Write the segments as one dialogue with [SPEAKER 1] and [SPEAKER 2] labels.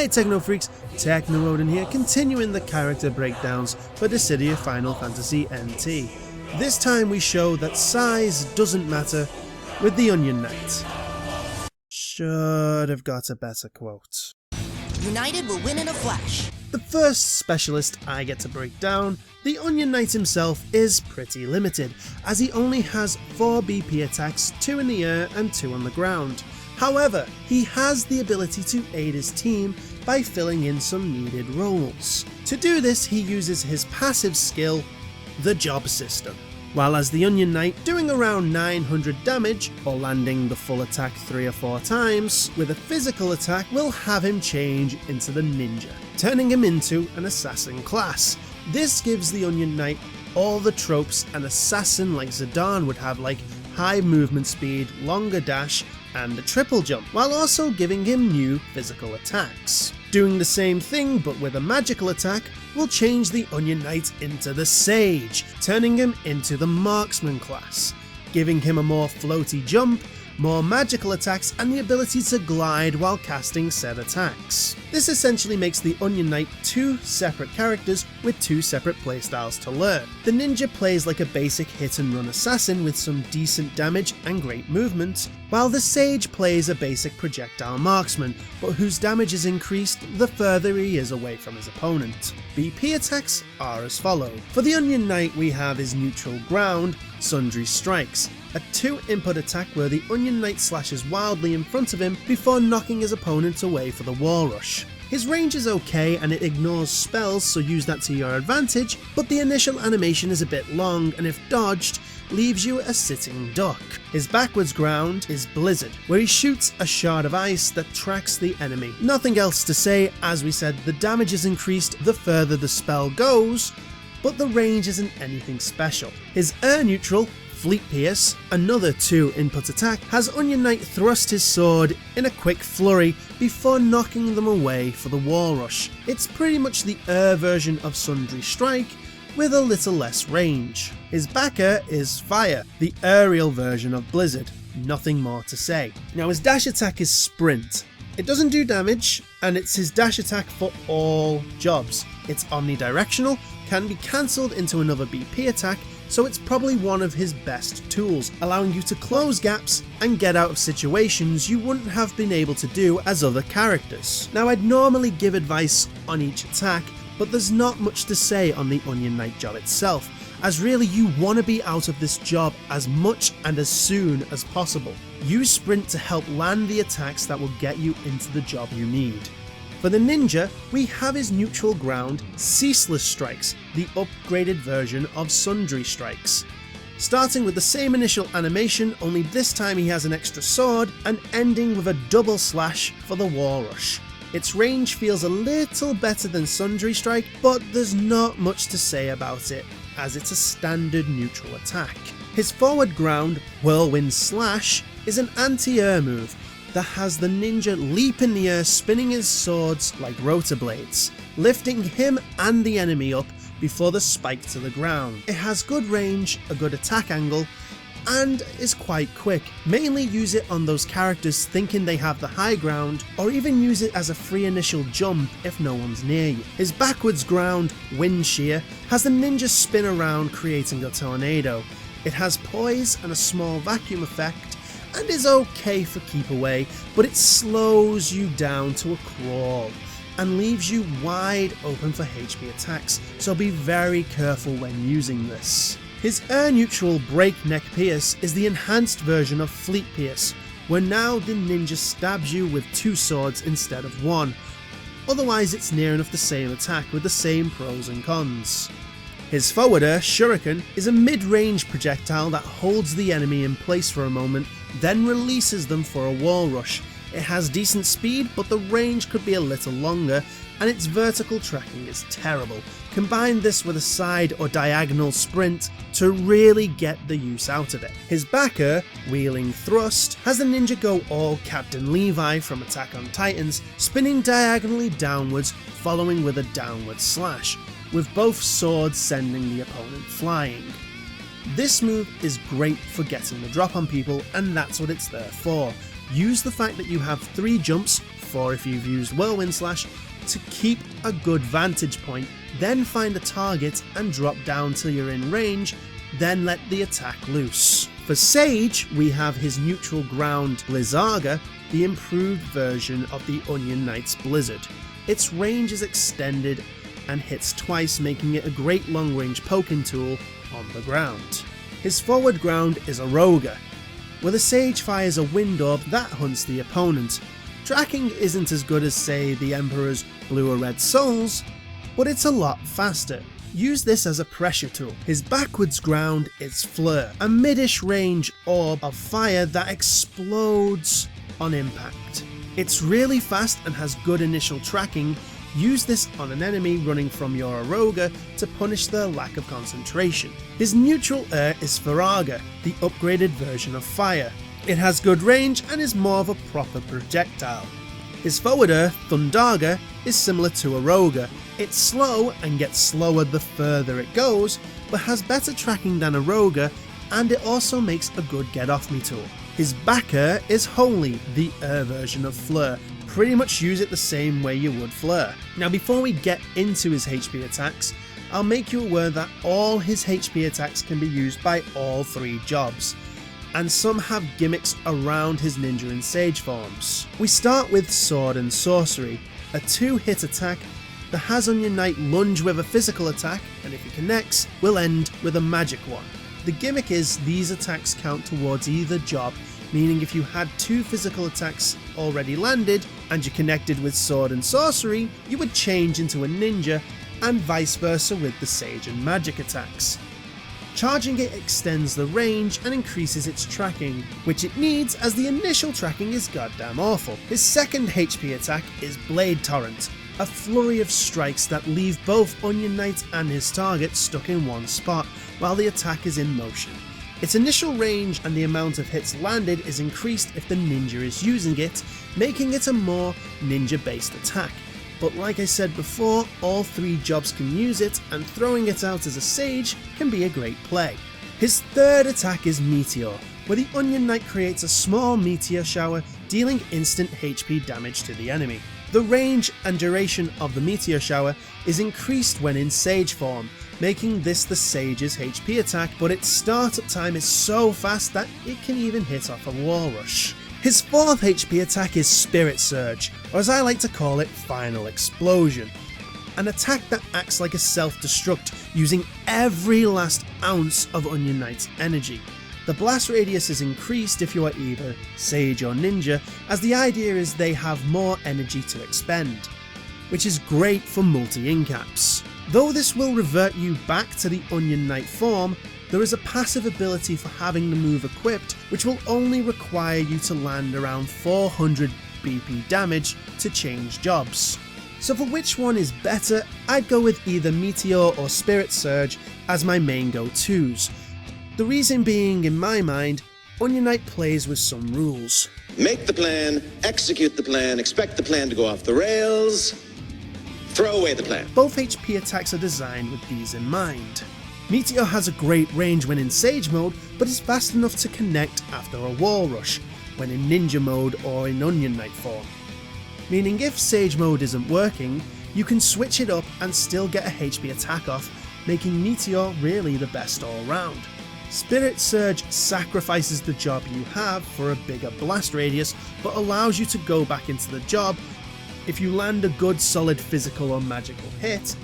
[SPEAKER 1] Hey Techno Freaks, Techno Odin here, continuing the character breakdowns for Dissidia Final Fantasy NT. This time we show that size doesn't matter with the Onion Knight. Should have got a better quote.
[SPEAKER 2] United will win in a flash.
[SPEAKER 1] The first specialist I get to break down, the Onion Knight himself, is pretty limited, as he only has 4 BP attacks, 2 in the air and 2 on the ground. However, he has the ability to aid his team by filling in some needed roles. To do this, he uses his passive skill, the Job System. While as the Onion Knight, doing around 900 damage, or landing the full attack 3 or 4 times, with a physical attack will have him change into the Ninja, turning him into an Assassin class. This gives the Onion Knight all the tropes an assassin like Zidane would have, like high movement speed, longer dash, and a triple jump, while also giving him new physical attacks. Doing the same thing but with a magical attack will change the Onion Knight into the Sage, turning him into the Marksman class, giving him a more floaty jump, more magical attacks, and the ability to glide while casting said attacks. This essentially makes the Onion Knight 2 separate characters with 2 separate playstyles to learn. The Ninja plays like a basic hit and run assassin with some decent damage and great movement, while the Sage plays a basic projectile marksman, but whose damage is increased the further he is away from his opponent. BP attacks are as follow. For the Onion Knight we have his neutral ground, Sundry Strikes, a 2 input attack where the Onion Knight slashes wildly in front of him before knocking his opponent away for the wall rush. His range is okay and it ignores spells, so use that to your advantage, but the initial animation is a bit long and if dodged, leaves you a sitting duck. His backwards ground is Blizzard, where he shoots a shard of ice that tracks the enemy. Nothing else to say, as we said, the damage is increased the further the spell goes, but the range isn't anything special. His air neutral, Fleet Pierce, another 2 input attack, has Onion Knight thrust his sword in a quick flurry before knocking them away for the wall rush. It's pretty much the air version of Sundry Strike, with a little less range. His backer is Fire, the aerial version of Blizzard. Nothing more to say. Now his dash attack is Sprint. It doesn't do damage, and it's his dash attack for all jobs. It's omnidirectional, can be cancelled into another BP attack, so it's probably one of his best tools, allowing you to close gaps and get out of situations you wouldn't have been able to do as other characters. Now I'd normally give advice on each attack, but there's not much to say on the Onion Knight job itself, as really you want to be out of this job as much and as soon as possible. Use Sprint to help land the attacks that will get you into the job you need. For the Ninja, we have his neutral ground, Ceaseless Strikes, the upgraded version of Sundry Strikes. Starting with the same initial animation, only this time he has an extra sword, and ending with a double slash for the wall rush. Its range feels a little better than Sundry Strike, but there's not much to say about it, as it's a standard neutral attack. His forward ground, Whirlwind Slash, is an anti-air move that has the Ninja leap in the air, spinning his swords like rotor blades, lifting him and the enemy up before the spike to the ground. It has good range, a good attack angle, and is quite quick. Mainly use it on those characters thinking they have the high ground, or even use it as a free initial jump if no one's near you. His backwards ground, Wind Shear, has the Ninja spin around creating a tornado. It has poise and a small vacuum effect, and is okay for keep away, but it slows you down to a crawl and leaves you wide open for HP attacks, so be very careful when using this. His air neutral Breakneck Pierce is the enhanced version of Fleet Pierce, where now the Ninja stabs you with 2 swords instead of 1, otherwise it's near enough the same attack with the same pros and cons. His forward air, Shuriken, is a mid-range projectile that holds the enemy in place for a moment, then releases them for a wall rush. It has decent speed, but the range could be a little longer, and its vertical tracking is terrible. Combine this with a side or diagonal sprint to really get the use out of it. His backer, Wheeling Thrust, has the Ninja go all Captain Levi from Attack on Titans, spinning diagonally downwards, following with a downward slash, with both swords sending the opponent flying. This move is great for getting the drop on people, and that's what it's there for. Use the fact that you have 3 jumps, before if you've used Whirlwind Slash, to keep a good vantage point, then find a target and drop down till you're in range, then let the attack loose. For Sage, we have his neutral ground Blizzaga, the improved version of the Onion Knight's Blizzard. Its range is extended and hits twice, making it a great long-range poking tool on the ground. His forward ground is a Roga, where the Sage fires a wind orb that hunts the opponent. Tracking isn't as good as, say, the Emperor's blue or red souls, but it's a lot faster. Use this as a pressure tool. His backwards ground is Fleur, a mid-ish range orb of fire that explodes on impact. It's really fast and has good initial tracking. Use this on an enemy running from your Aroga to punish their lack of concentration. His neutral air is Faraga, the upgraded version of fire. It has good range and is more of a proper projectile. His forward air, Thundaga, is similar to Aroga. It's slow and gets slower the further it goes, but has better tracking than Aroga, and it also makes a good get-off-me tool. His back air is Holy, the air version of Fleur. Pretty much use it the same way you would Fleur. Now before we get into his HP attacks, I'll make you aware that all his HP attacks can be used by all 3 jobs, and some have gimmicks around his ninja and sage forms. We start with Sword and Sorcery, a 2-hit attack that has Onion Knight lunge with a physical attack, and if he connects, will end with a magic one. The gimmick is these attacks count towards either job, meaning if you had 2 physical attacks already landed and you connected with Sword and Sorcery, you would change into a ninja, and vice versa with the sage and magic attacks. Charging it extends the range and increases its tracking, which it needs as the initial tracking is goddamn awful. His second HP attack is Blade Torrent, a flurry of strikes that leave both Onion Knight and his target stuck in one spot while the attack is in motion. Its initial range and the amount of hits landed is increased if the ninja is using it, making it a more ninja-based attack. But like I said before, all 3 jobs can use it, and throwing it out as a sage can be a great play. His third attack is Meteor, where the Onion Knight creates a small meteor shower, dealing instant HP damage to the enemy. The range and duration of the meteor shower is increased when in sage form, making this the sage's HP attack, but its startup time is so fast that it can even hit off a wall rush. His fourth HP attack is Spirit Surge, or as I like to call it, Final Explosion. An attack that acts like a self-destruct, using every last ounce of Onion Knight's energy. The blast radius is increased if you are either Sage or Ninja, as the idea is they have more energy to expend, which is great for multi-incaps. Though this will revert you back to the Onion Knight form, there is a passive ability for having the move equipped, which will only require you to land around 400 BP damage to change jobs. So for which one is better, I'd go with either Meteor or Spirit Surge as my main go-tos. The reason being, in my mind, Onion Knight plays with some rules.
[SPEAKER 3] Make the plan, execute the plan, expect the plan to go off the rails, throw away the plan.
[SPEAKER 1] Both HP attacks are designed with these in mind. Meteor has a great range when in Sage mode, but is fast enough to connect after a wall rush, when in Ninja mode or in Onion Knight form. Meaning if Sage mode isn't working, you can switch it up and still get a HP attack off, making Meteor really the best all round. Spirit Surge sacrifices the job you have for a bigger blast radius, but allows you to go back into the job if you land a good solid physical or magical hit,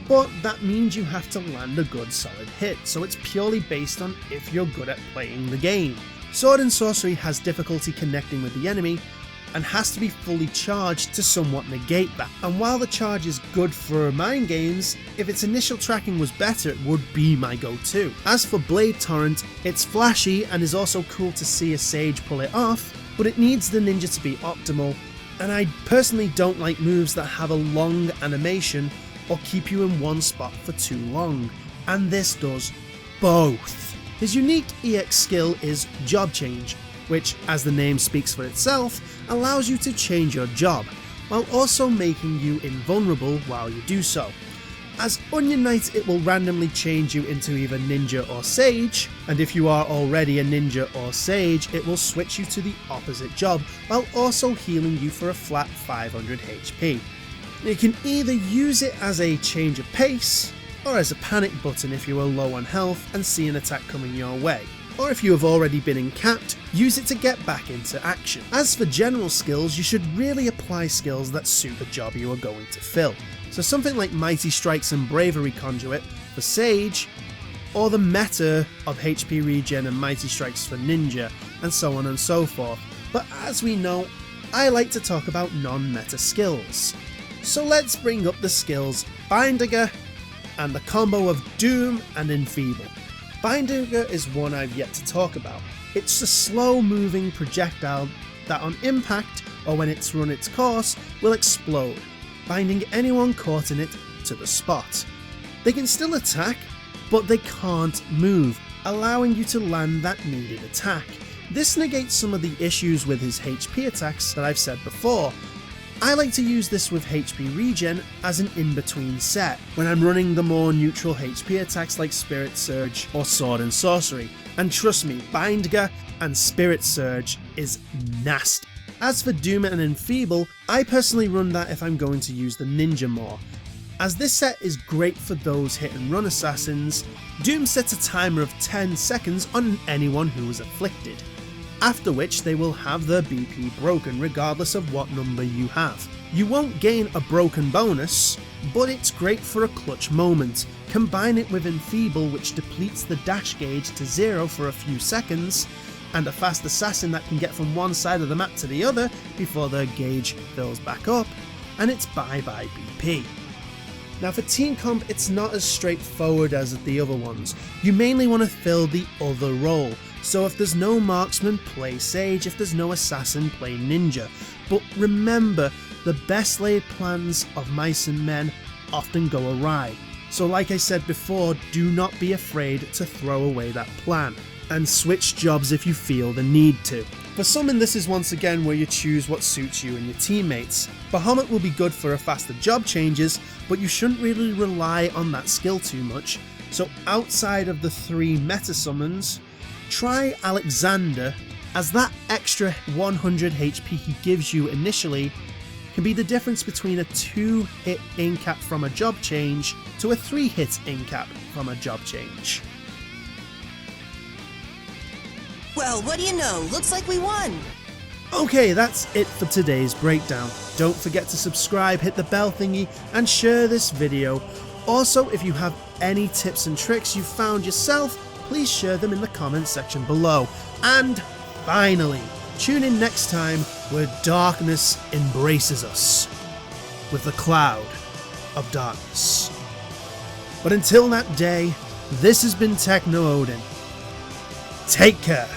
[SPEAKER 1] but that means you have to land a good solid hit, so it's purely based on if you're good at playing the game. Sword and Sorcery has difficulty connecting with the enemy, and has to be fully charged to somewhat negate that. And while the charge is good for mind games, if its initial tracking was better, it would be my go-to. As for Blade Torrent, it's flashy and is also cool to see a Sage pull it off, but it needs the ninja to be optimal, and I personally don't like moves that have a long animation or keep you in one spot for too long, and this does both. His unique EX skill is Job Change, which, as the name speaks for itself, allows you to change your job, while also making you invulnerable while you do so. As Onion Knight, it will randomly change you into either Ninja or Sage, and if you are already a Ninja or Sage, it will switch you to the opposite job, while also healing you for a flat 500 HP. You can either use it as a change of pace, or as a panic button if you are low on health and see an attack coming your way. Or if you have already been encapped, use it to get back into action. As for general skills, you should really apply skills that suit the job you are going to fill. So something like Mighty Strikes and Bravery Conduit for Sage, or the meta of HP Regen and Mighty Strikes for Ninja, and so on and so forth. But as we know, I like to talk about non-meta skills. So let's bring up the skills Bindiger and the combo of Doom and Enfeeble. Bindiger is one I've yet to talk about. It's a slow moving projectile that on impact, or when it's run its course, will explode, binding anyone caught in it to the spot. They can still attack, but they can't move, allowing you to land that needed attack. This negates some of the issues with his HP attacks that I've said before. I like to use this with HP Regen as an in-between set, when I'm running the more neutral HP attacks like Spirit Surge or Sword and Sorcery, and trust me, Bindiger and Spirit Surge is nasty. As for Doom and Enfeeble, I personally run that if I'm going to use the Ninja more. As this set is great for those hit and run assassins, Doom sets a timer of 10 seconds on anyone who is afflicted, after which they will have their BP broken regardless of what number you have. You won't gain a broken bonus, but it's great for a clutch moment. Combine it with Enfeeble, which depletes the dash gauge to 0 for a few seconds, and a fast assassin that can get from one side of the map to the other before their gauge fills back up, and it's bye bye BP. Now for team comp, it's not as straightforward as the other ones. You mainly want to fill the other role. So if there's no marksman, play Sage. If there's no assassin, play Ninja. But remember, the best laid plans of mice and men often go awry. So like I said before, do not be afraid to throw away that plan, and switch jobs if you feel the need to. For Summon, this is once again where you choose what suits you and your teammates. Bahamut will be good for a faster job changes, but you shouldn't really rely on that skill too much. So outside of the 3 meta summons, try Alexander, as that extra 100 HP he gives you initially can be the difference between a 2-hit incap from a job change to a 3-hit incap from a job change.
[SPEAKER 2] Well, what do you know? Looks like we won!
[SPEAKER 1] Okay, that's it for today's breakdown. Don't forget to subscribe, hit the bell thingy, and share this video. Also, if you have any tips and tricks you found yourself, please share them in the comments section below. And finally, tune in next time where darkness embraces us with the cloud of darkness. But until that day, this has been Techno Odin. Take care.